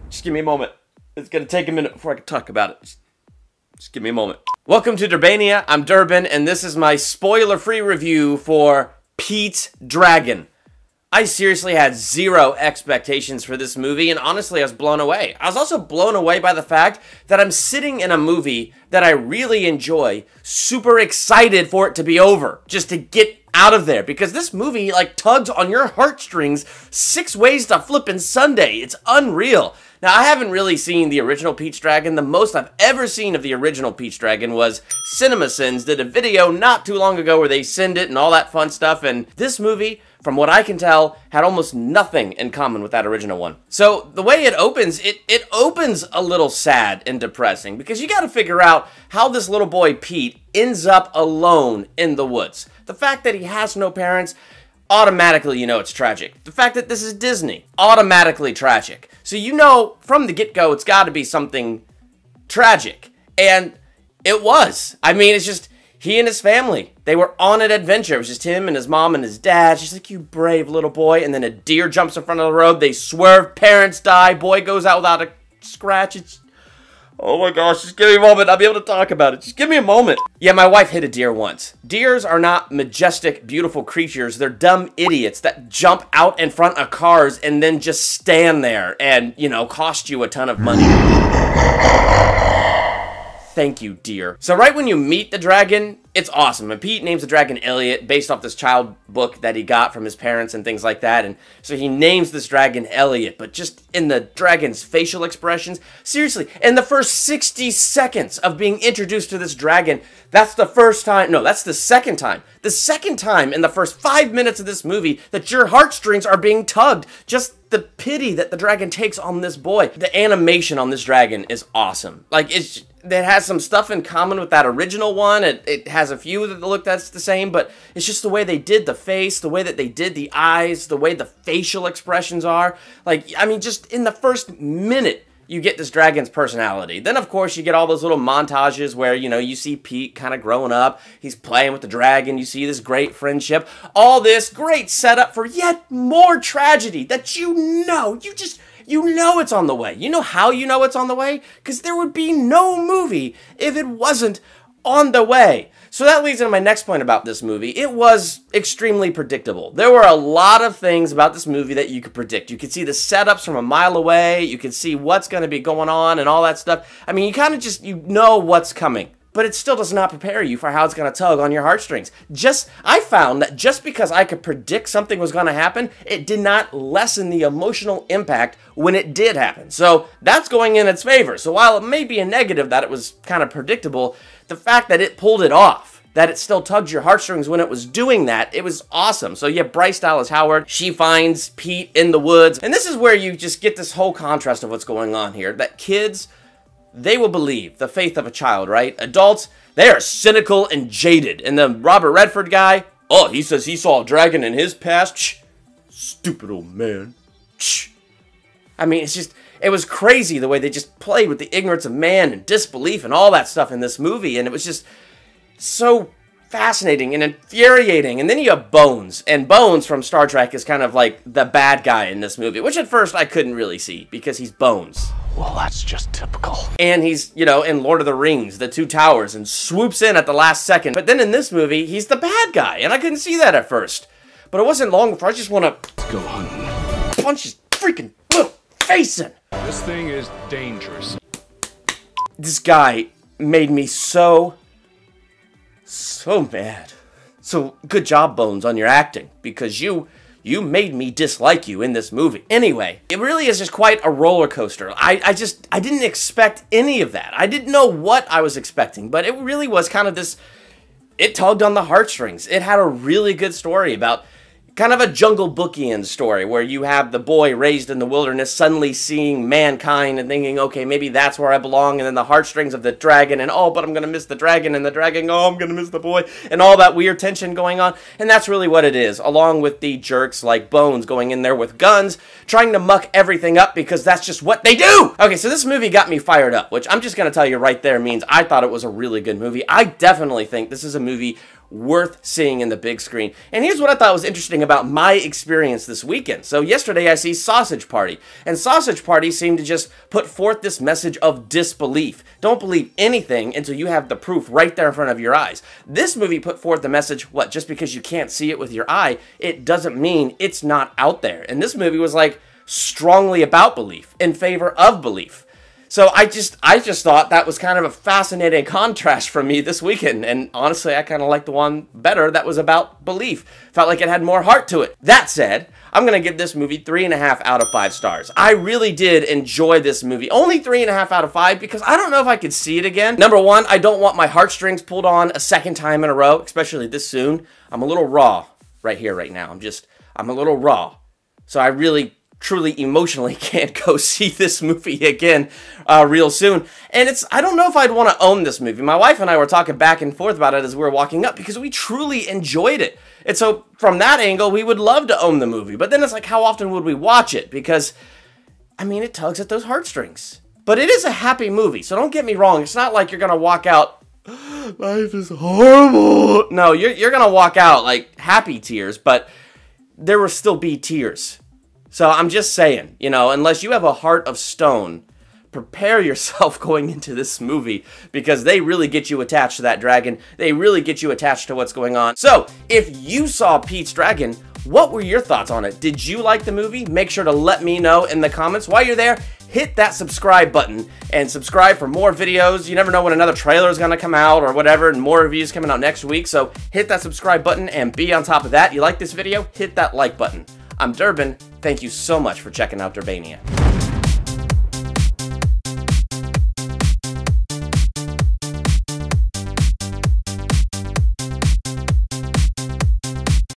Just give me a moment. It's gonna take a minute before I can talk about it. Just give me a moment. Welcome to Durbania. I'm Durban, and this is my spoiler-free review for Pete's Dragon. I seriously had zero expectations for this movie, and honestly, I was blown away. I was also blown away by the fact that I'm sitting in a movie that I really enjoy, super excited for it to be over, just to get out of there, because this movie, like, tugs on your heartstrings 6 ways to flippin' Sunday. It's unreal. Now, I haven't really seen the original Pete's Dragon. The most I've ever seen of the original Pete's Dragon was CinemaSins did a video not too long ago where they sinned it and all that fun stuff, and this movie, from what I can tell, had almost nothing in common with that original one. So, the way it opens, it opens a little sad and depressing, because you gotta figure out how this little boy Pete ends up alone in the woods. The fact that he has no parents, automatically you know it's tragic. The fact that this is Disney, automatically tragic. So you know from the get-go it's got to be something tragic. And it was. I mean, it's just he and his family. They were on an adventure. It was just him and his mom and his dad. She's like, you brave little boy. And then a deer jumps in front of the road. They swerve. Parents die. Boy goes out without a scratch. It's... oh my gosh, just give me a moment. I'll be able to talk about it. Just give me a moment. Yeah, my wife hit a deer once. Deers are not majestic, beautiful creatures. They're dumb idiots that jump out in front of cars and then just stand there and, you know, cost you a ton of money. Thank you, dear. So right when you meet the dragon, it's awesome. And Pete names the dragon Elliot based off this child book that he got from his parents and things like that. And so he names this dragon Elliot, but just in the dragon's facial expressions, seriously, in the first 60 seconds of being introduced to this dragon, that's the first time, no, that's the second time. The second time in the first 5 minutes of this movie that your heartstrings are being tugged. Just the pity that the dragon takes on this boy. The animation on this dragon is awesome. Like, it has some stuff in common with that original one. It has a few that look that's the same, but it's just the way they did the face, the way that they did the eyes, the way the facial expressions are. Like, I mean, just in the first minute, you get this dragon's personality. Then, of course, you get all those little montages where, you know, you see Pete kind of growing up. He's playing with the dragon. You see this great friendship. All this great setup for yet more tragedy that you know it's on the way. You know how you know it's on the way? Because there would be no movie if it wasn't on the way. So that leads into my next point about this movie. It was extremely predictable. There were a lot of things about this movie that you could predict. You could see the setups from a mile away. You could see what's going to be going on and all that stuff. I mean, you kind of just, you know what's coming. But it still does not prepare you for how it's going to tug on your heartstrings. I found that just because I could predict something was going to happen, it did not lessen the emotional impact when it did happen. So that's going in its favor. So while it may be a negative that it was kind of predictable, the fact that it pulled it off, that it still tugged your heartstrings when it was doing that, it was awesome. So yeah, Bryce Dallas Howard, she finds Pete in the woods. And this is where you just get this whole contrast of what's going on here. That kids, they will believe the faith of a child, right? Adults, they are cynical and jaded. And the Robert Redford guy, oh, he says he saw a dragon in his past. Shh. Stupid old man. Shh. I mean, it's just, it was crazy the way they just played with the ignorance of man and disbelief and all that stuff in this movie. And it was just so fascinating and infuriating. And then you have Bones. And Bones from Star Trek is kind of like the bad guy in this movie, which at first I couldn't really see because he's Bones. Well, that's just typical. And he's, you know, in Lord of the Rings, The Two Towers, and swoops in at the last second. But then in this movie, he's the bad guy. And I couldn't see that at first. But it wasn't long before I just want to go hunting. Punch his freaking little face in. This thing is dangerous. This guy made me so mad. So good job, Bones, on your acting, because you made me dislike you in this movie. Anyway, it really is just quite a roller coaster. I didn't expect any of that. I didn't know what I was expecting, but it really was kind of this, it tugged on the heartstrings. It had a really good story about kind of a Jungle Bookian story where you have the boy raised in the wilderness suddenly seeing mankind and thinking, okay, maybe that's where I belong, and then the heartstrings of the dragon, and oh, but I'm gonna miss the dragon, and the dragon, oh, I'm gonna miss the boy, and all that weird tension going on. And that's really what it is, along with the jerks like Bones going in there with guns, trying to muck everything up because that's just what they do! Okay, so this movie got me fired up, which I'm just gonna tell you right there means I thought it was a really good movie. I definitely think this is a movie worth seeing in the big screen. And here's what I thought was interesting about my experience this weekend. So yesterday I see Sausage Party, and Sausage Party seemed to just put forth this message of disbelief. Don't believe anything until you have the proof right there in front of your eyes. This movie put forth the message, what, just because you can't see it with your eye, it doesn't mean it's not out there. And this movie was like strongly about belief, in favor of belief. So I just thought that was kind of a fascinating contrast for me this weekend, and honestly, I kind of liked the one better that was about belief. Felt like it had more heart to it. That said, I'm going to give this movie 3.5 out of 5 stars. I really did enjoy this movie. Only 3.5 out of 5 because I don't know if I could see it again. Number one, I don't want my heartstrings pulled on a second time in a row, especially this soon. I'm a little raw right here, right now. I'm a little raw. So I really truly emotionally can't go see this movie again real soon. And I don't know if I'd want to own this movie. My wife and I were talking back and forth about it as we were walking up because we truly enjoyed it. And so from that angle, we would love to own the movie. But then it's like, how often would we watch it? Because, I mean, it tugs at those heartstrings. But it is a happy movie, so don't get me wrong. It's not like you're going to walk out, life is horrible. No, you're going to walk out like happy tears, but there will still be tears. So I'm just saying, you know, unless you have a heart of stone, prepare yourself going into this movie because they really get you attached to that dragon. They really get you attached to what's going on. So if you saw Pete's Dragon, what were your thoughts on it? Did you like the movie? Make sure to let me know in the comments. While you're there, hit that subscribe button and subscribe for more videos. You never know when another trailer is going to come out or whatever, and more reviews coming out next week. So hit that subscribe button and be on top of that. You like this video? Hit that like button. I'm Durban. Thank you so much for checking out Durbania.